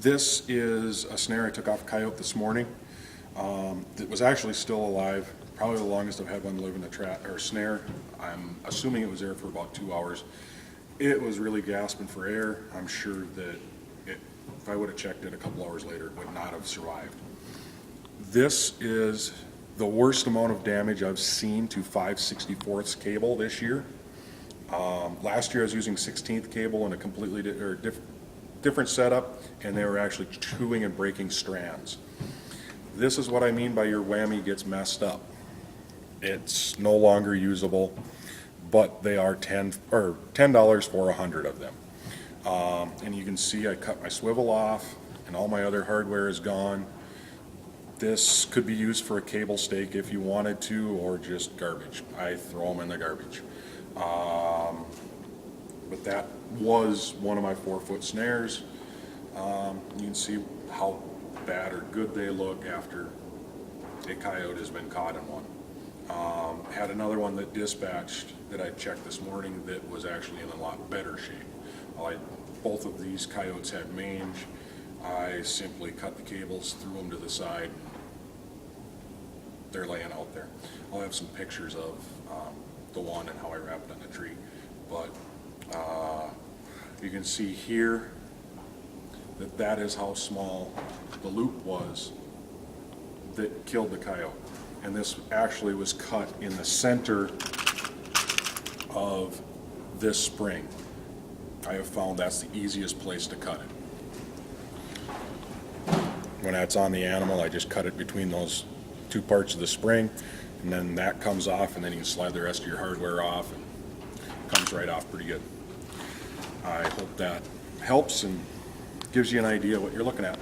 This is a snare I took off a coyote this morning. It was actually still alive, probably the longest I've had one live in a trap or snare. I'm assuming it was there for about 2 hours. It was really gasping for air. I'm sure that if I would have checked it a couple hours later, it would not have survived. This is the worst amount of damage I've seen to 5/64 cable this year. Last year I was using 16th cable in a completely different setup, and they were actually chewing and breaking strands. This is what I mean by your whammy gets messed up. It's no longer usable, but they are $10 for 100 of them. And you can see I cut my swivel off, and all my other hardware is gone. This could be used for a cable stake if you wanted to, or just garbage. I throw them in the garbage. But that was one of my 4-foot snares. You can see how bad or good they look after a coyote has been caught in one. Had another one that dispatched that I checked this morning that was actually in a lot better shape. Both of these coyotes had mange. I simply cut the cables, threw them to the side. They're laying out there. I'll have some pictures of the one and how I wrapped on the tree. But you can see here that that is how small the loop was that killed the coyote. And this actually was cut in the center of this spring. I have found that's the easiest place to cut it. When that's on the animal, I just cut it between those two parts of the spring, and then that comes off, and then you can slide the rest of your hardware off, and it comes right off pretty good. I hope that helps and gives you an idea what you're looking at.